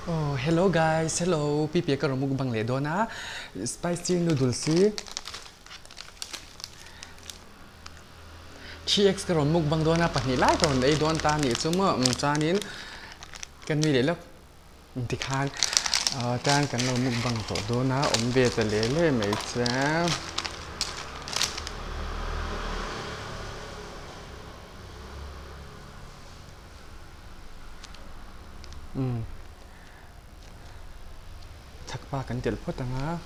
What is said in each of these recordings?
Oh, hello guys, hello. Pipi ka romug bang le do na spicy noodles si. TX ka romug bang do na pahni lai ton ei don ta ni chu mo chanin kan mi le lo ti khan tan kan romug bang to do na om ve ta le le mai cha. Thak pa kan tel phot nga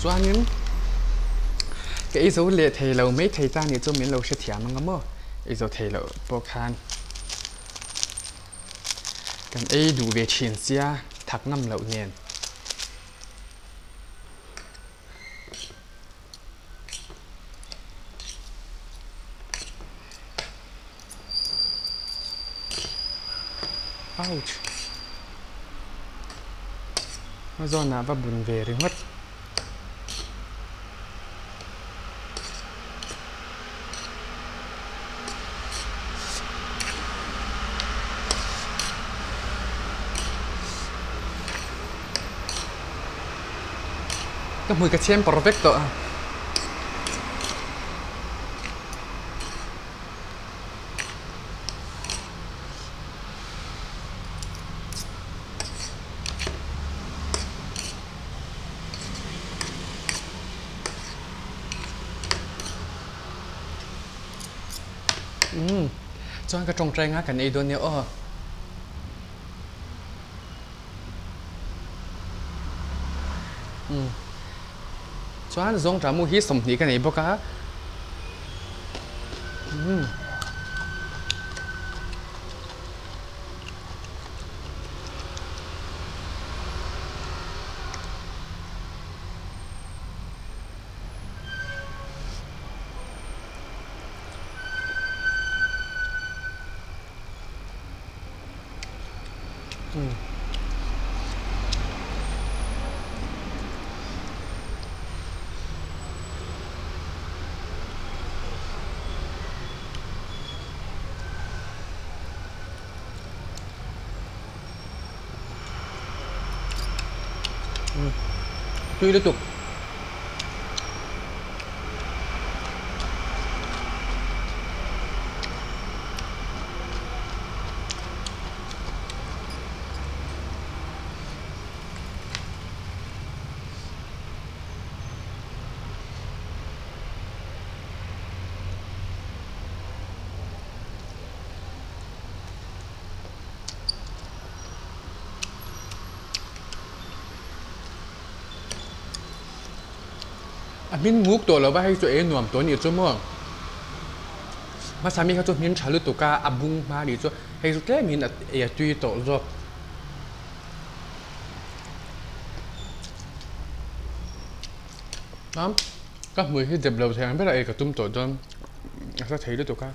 chuanin cái dấu lệ thầy lâu mấy thầy ta ni cho mình lâu sẽ thiam mà ngắm cái dấu thầy lâu bao khan cái ấy đủ về chuyện xia thắc năm lâu niên ouch nó do nào và buồn về rồi mất cái mùi cà chém perfecto cho anh cái trồng trái ngã cái này đôi nhiều cho anh giống trả mua hít sầm thì cái này bao cá Tuy liên tục min nguk to lo ba hai chu e nuam to ni chu mo ma sami kha chu min chalu to ka abung ma ri chu hei chu tle min e tui to zo nam ka mui hi deb lo thang ba la e ka tum to don sa thei lu to ka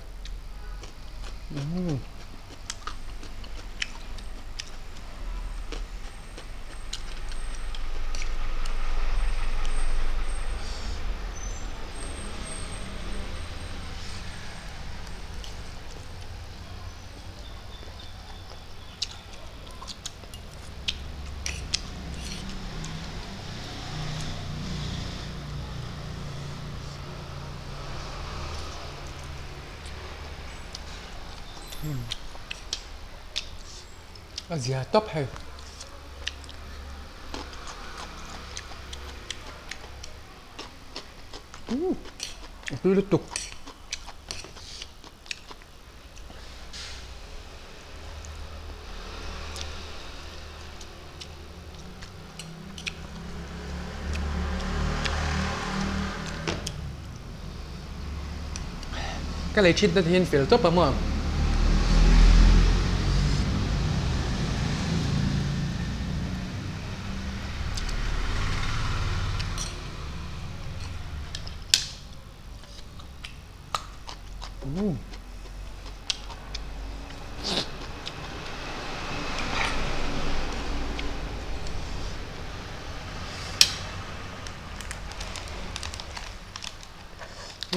Asia top hay cứ liên tục cái lấy chít nó thì phải top lắm mà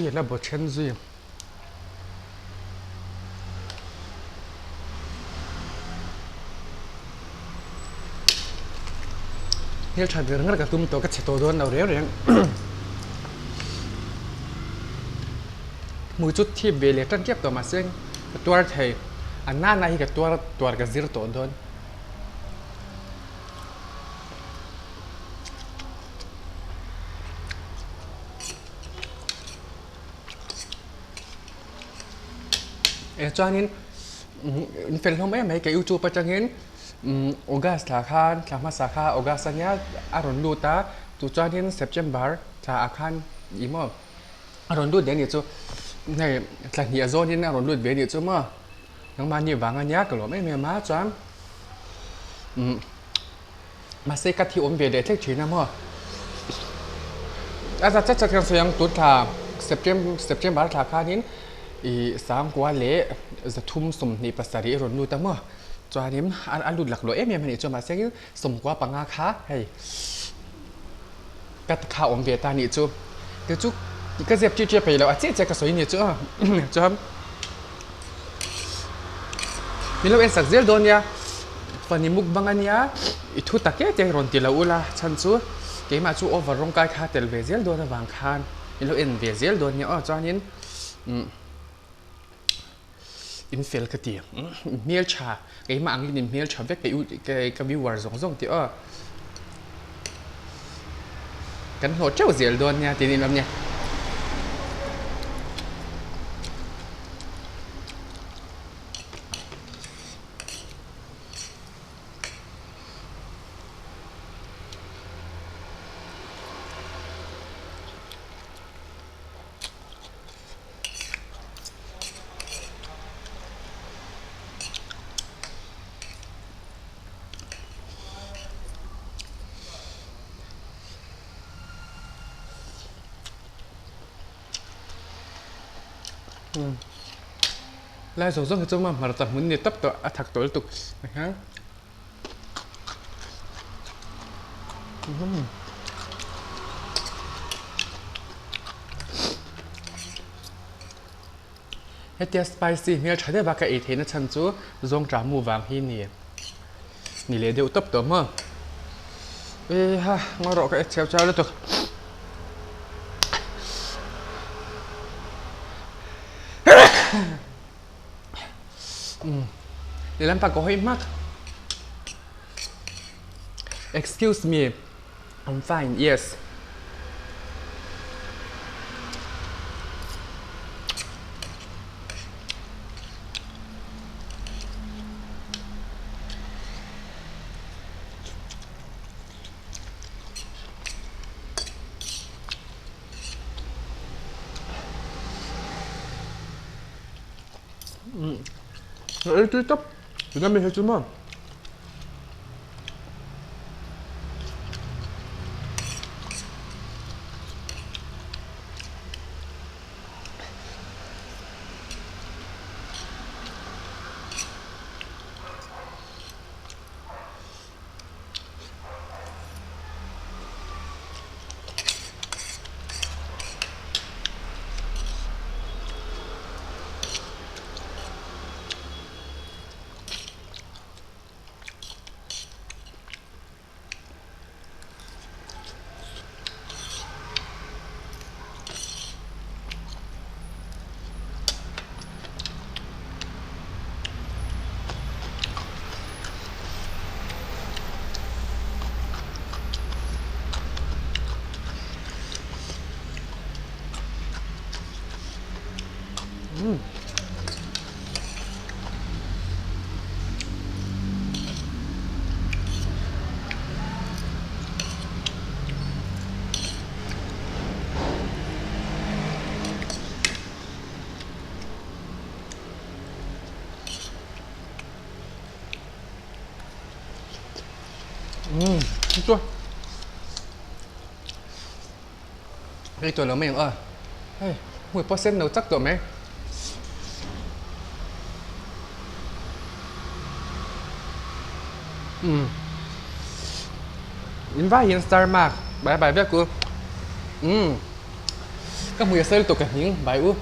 tu là bộ chân duy hiếu chặt được rất là tum tổ cái chế độ đó nào réo đấy mùi chút thi về lệ trăn kiếp tổ mà xuyênตัวเธออันนั้นนะที่กับตัวกับซิร์ตัวโดนจวนนี้อินเฟลทอมเอ็มให้กับยูทูบประจังเงินออกัสสาขาสามารถสาขาออกัสสัญญาอารมณ์ดูตาตัวจวนนี้เซปเทมเบอร์ถ้าอาคารอีโมอารมณ์ดูเดี๋ยวนี้จูในหลังเฮียโซนนี้อารมณ์ดูเดี๋ยวนี้จูมั้งยังมาnhiều vàng anh nhá cái lỗ mấy mẹ má cho mà xây cắt thì ổn về để thích chuyện nào mà à chắc chắn sẽ yang tụt thà September thà khai nín ý sáng qua lễจะทุ่มสมในภาษาที่รนดูตั้งมั้งจวนนี้อันดูหลักลอยมันนี่จวนมาเสียสมกว่าปังอาคาให้กัดข้าวอมเบียตานี่จูก็จุก็เจ็บจี๊ดไปแล้วอ่ะเจ๊ก็สวยนี่จูจวนมีเราเอ็นสักเซลโดนยาฟันนิมุกบังอันยาอิทุตะเกะเจรอนติลาอุลาฉันจูเกมาจูโอเวอร์รงกายคาเตลเวเซลโดนบางคานมีเราเอ็นเวเซลโดนยาอ๋อจอนินอินเฟลกตีเมียลชาเกมาอังลินเมียลชาเวกกับวิววาร์ซงที่อ๋อกันโหดเจ้าเซลโดนยาทีนี้แล้วเนี่ยไล่ส่งส่งให้เจ้ามาตัดมันเนี่ยตับตัวถักตัวตุกนะครับเฮตีสไปซี่เมียใช้ได้บากะเอเทนฉันจูซงจามูวางที่นี่นี่เลยเดี๋ยวตับตัวมั้งฮะมารอกับเช้าแล้วตุกเดี๋ยวเราไปก็ให้มาก Excuse me I'm fine yes เอ้ยตุ๊บเดี๋ยวนั่นไม่ใช่จุ๊บมั้งช่วยไอ้ตัวเราไม่ยังเฮ้ยหัวเปอร์เซ็นต์เราจักตัวไหมอินว่าอินสตาร์มากบายบายเพื่อนกูก็ các mùi sel tổ cả những bài u